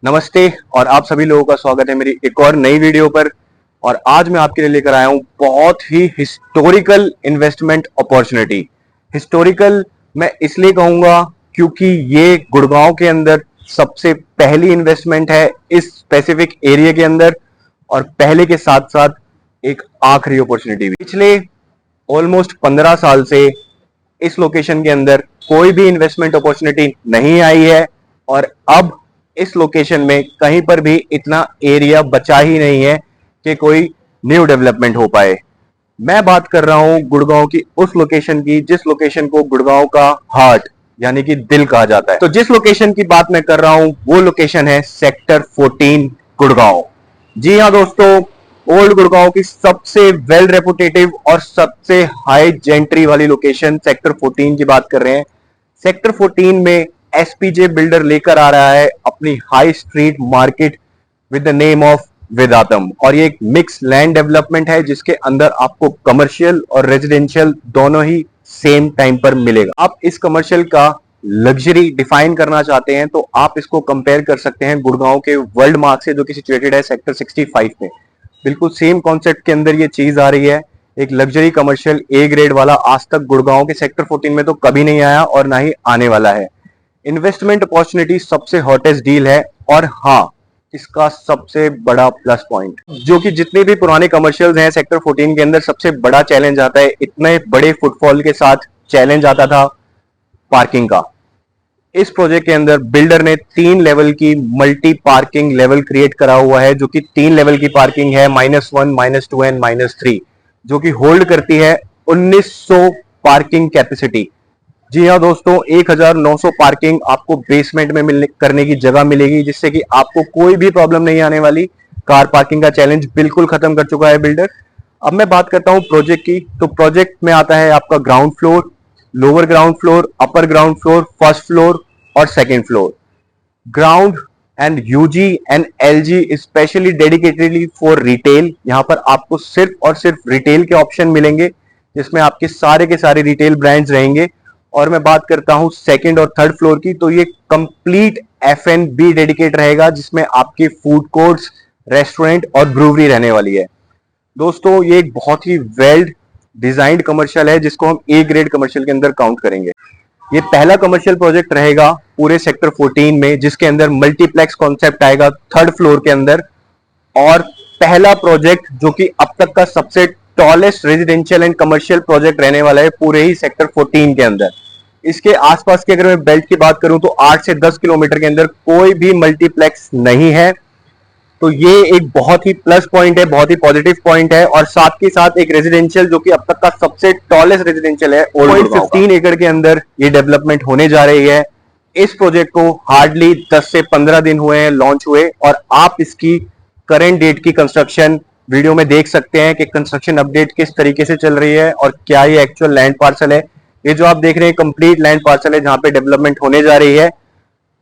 नमस्ते और आप सभी लोगों का स्वागत है मेरी एक और नई वीडियो पर। और आज मैं आपके लिए लेकर आया हूं बहुत ही हिस्टोरिकल इन्वेस्टमेंट अपॉर्चुनिटी। हिस्टोरिकल मैं इसलिए कहूंगा क्योंकि ये गुड़गांव के अंदर सबसे पहली इन्वेस्टमेंट है इस स्पेसिफिक एरिया के अंदर, और पहले के साथ साथ एक आखिरी अपॉर्चुनिटी भी। पिछले ऑलमोस्ट 15 साल से इस लोकेशन के अंदर कोई भी इन्वेस्टमेंट अपॉर्चुनिटी नहीं आई है, और अब इस लोकेशन में कहीं पर भी इतना एरिया बचा ही नहीं है कि कोई न्यू डेवलपमेंट हो पाए। मैं बात कर रहा हूं गुड़गांव की उस लोकेशन की जिस लोकेशन को गुड़गांव का हार्ट यानी कि दिल कहा जाता है। तो जिस लोकेशन की बात मैं कर रहा हूं वो लोकेशन है सेक्टर 14 गुड़गांव। जी हां दोस्तों, ओल्ड गुड़गांव की सबसे वेल रेपुटेटिव और सबसे हाई जेंट्री वाली लोकेशन सेक्टर 14 की बात कर रहे हैं। सेक्टर 14 में एसपीजे बिल्डर लेकर आ रहा है अपनी high street market with the name of Vedatam, और ये एक मिक्स लैंड डेवलपमेंट है जिसके अंदर आपको कमर्शियल और रेजिडेंशियल दोनों ही सेम टाइम पर मिलेगा। आप इस कमर्शियल का लग्जरी डिफाइन करना चाहते हैं तो आप इसको कंपेयर कर सकते हैं गुड़गांव के वर्ल्ड मार्क से, जो कि सिचुएटेड है सेक्टर 65 में। बिल्कुल सेम कॉन्सेप्ट के अंदर ये चीज आ रही है, एक लग्जरी कमर्शियल ए ग्रेड वाला। आज तक गुड़गांव के सेक्टर 14 में तो कभी नहीं आया और ना ही आने वाला है। इन्वेस्टमेंट अपॉर्चुनिटी सबसे हॉटेस्ट डील है, और हाँ, इसका सबसे बड़ा प्लस पॉइंट जो कि जितने भी पुराने कमर्शियल्स हैं सेक्टर 14 के अंदर सबसे बड़ा चैलेंज आता है, इतने बड़े फुटफॉल के साथ चैलेंज आता था पार्किंग का। इस प्रोजेक्ट के अंदर बिल्डर ने 3 लेवल की मल्टी पार्किंग लेवल क्रिएट करा हुआ है, जो कि 3 लेवल की पार्किंग है, -1, -2 एंड -3, जो कि होल्ड करती है 1900 पार्किंग कैपेसिटी। जी हाँ दोस्तों, 1900 पार्किंग आपको बेसमेंट में करने की जगह मिलेगी, जिससे कि आपको कोई भी प्रॉब्लम नहीं आने वाली। कार पार्किंग का चैलेंज बिल्कुल खत्म कर चुका है बिल्डर। अब मैं बात करता हूं प्रोजेक्ट की, तो प्रोजेक्ट में आता है आपका ground floor, lower ground floor, upper ground floor, first floor और second floor. Ground and UG and LG specially dedicatedly for retail. यहां पर आपको सिर्फ और सिर्फ रिटेल के ऑप्शन मिलेंगे, जिसमें आपके सारे के सारे रिटेल ब्रांड्स रहेंगे। और मैं बात करता हूं सेकंड और थर्ड फ्लोर की, तो ये कंप्लीट F&B डेडिकेट रहेगा, जिसमें आपके फूड कोर्ट्स, रेस्टोरेंट और ब्रूवरी रहने वाली है। दोस्तों, ये एक बहुत ही वेल डिजाइंड कमर्शियल है जिसको हम ए ग्रेड कमर्शियल के अंदर काउंट करेंगे। ये पहला कमर्शियल प्रोजेक्ट रहेगा पूरे सेक्टर 14 में, जिसके अंदर मल्टीप्लेक्स कॉन्सेप्ट आएगा थर्ड फ्लोर के अंदर, और पहला प्रोजेक्ट जो कि अब तक का सबसे tallest residential and commercial project रहने वाला है पूरे ही सेक्टर 14 के अंदर। इसके आसपास की अगर मैं बेल्ट की बात करूं तो 8 से 10 किलोमीटर के अंदर कोई भी मल्टीप्लेक्स नहीं है। तो ये एक बहुत ही प्लस पॉइंट है, बहुत ही पॉजिटिव पॉइंट है। और साथ के साथ एक रेजिडेंशियल जो कि अब तक का सबसे टॉलेस्ट रेजिडेंशियल है, 15 एकड़ के अंदर ये डेवलपमेंट होने जा रही है। इस प्रोजेक्ट को हार्डली 10 से 15 दिन हुए हैं लॉन्च हुए, और आप इसकी करंट डेट की कंस्ट्रक्शन वीडियो में देख सकते हैं कि कंस्ट्रक्शन अपडेट किस तरीके से चल रही है और क्या ये एक्चुअल लैंड पार्सल है। ये जो आप देख रहे हैं कंप्लीट लैंड पार्सल है जहां पे डेवलपमेंट होने जा रही है।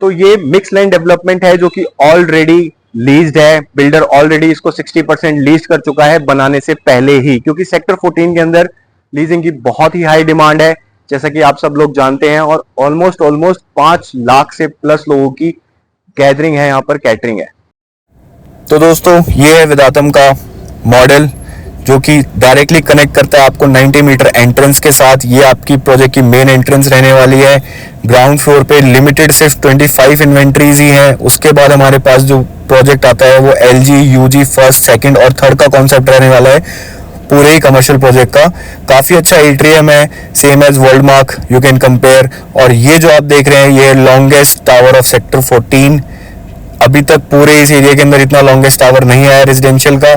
तो ये मिक्स लैंड डेवलपमेंट है जो कि ऑलरेडी लीज्ड है। बिल्डर ऑलरेडी इसको 60% लीज कर चुका है बनाने से पहले ही, क्योंकि सेक्टर 14 के अंदर लीजिंग की बहुत ही हाई डिमांड है, जैसा कि आप सब लोग जानते हैं। और ऑलमोस्ट 5 लाख से प्लस लोगों की गैदरिंग है, यहाँ पर कैटरिंग है। तो दोस्तों, ये है वेदातम का मॉडल जो कि डायरेक्टली कनेक्ट करता है आपको 90 मीटर एंट्रेंस के साथ। ये आपकी प्रोजेक्ट की मेन एंट्रेंस रहने वाली है। ग्राउंड फ्लोर पे लिमिटेड सिर्फ 25 इन्वेंट्रीज ही हैं। उसके बाद हमारे पास जो प्रोजेक्ट आता है वो LG, UG फर्स्ट, सेकंड और थर्ड का कॉन्सेप्ट रहने वाला है पूरे ही कमर्शियल प्रोजेक्ट का। काफ़ी अच्छा एट्रियम है, same as world mark, you can compare. और ये जो आप देख रहे हैं ये लॉन्गेस्ट टावर ऑफ सेक्टर 14। अभी तक पूरे इस एरिया के अंदर इतना लॉन्गेस्ट टावर नहीं आया रेजिडेंशियल का।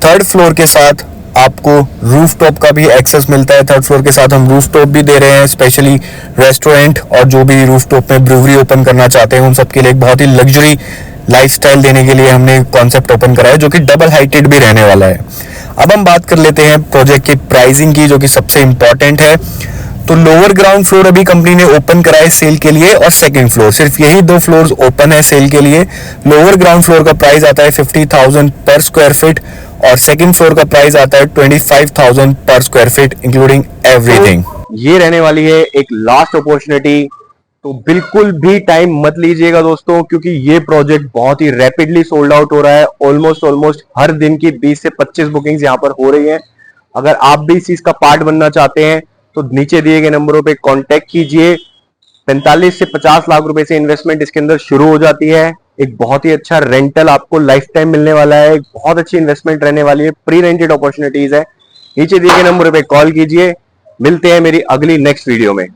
थर्ड फ्लोर के साथ आपको रूफटॉप का भी एक्सेस मिलता है। थर्ड फ्लोर के साथ हम रूफटॉप भी दे रहे हैं, स्पेशली रेस्टोरेंट और जो भी रूफटॉप में ब्रूवरी ओपन करना चाहते हैं उन सबके लिए एक बहुत ही लग्जरी लाइफस्टाइल देने के लिए हमने कॉन्सेप्ट ओपन करा है, जो कि डबल हाइटेड भी रहने वाला है। अब हम बात कर लेते हैं प्रोजेक्ट की प्राइसिंग की, जो कि सबसे इंपॉर्टेंट है। तो लोअर ग्राउंड फ्लोर अभी कंपनी ने ओपन करा है सेल के लिए, और सेकंड फ्लोर, सिर्फ यही 2 फ्लोर्स ओपन है सेल के लिए। लोअर ग्राउंड फ्लोर का प्राइस आता है 50,000 पर स्क्वायर फीट, और सेकंड फ्लोर का प्राइस आता है 25,000 पर स्क्वायर फीट इंक्लूडिंग एवरीथिंग। ये रहने वाली है एक लास्ट अपॉर्चुनिटी तो बिल्कुल भी टाइम मत लीजिएगा दोस्तों, क्योंकि ये प्रोजेक्ट बहुत ही रैपिडली सोल्ड आउट हो रहा है। ऑलमोस्ट हर दिन की 20 से 25 बुकिंग्स यहाँ पर हो रही हैं। अगर आप भी इस चीज का पार्ट बनना चाहते हैं तो नीचे दिए गए नंबरों पे कांटेक्ट कीजिए। 45 से 50 लाख रुपए से इन्वेस्टमेंट इसके अंदर शुरू हो जाती है। एक बहुत ही अच्छा रेंटल आपको लाइफ टाइम मिलने वाला है। एक बहुत अच्छी इन्वेस्टमेंट रहने वाली है। प्री रेंटेड अपॉर्चुनिटीज है। नीचे दिए गए नंबर पे कॉल कीजिए। मिलते हैं मेरी अगली नेक्स्ट वीडियो में।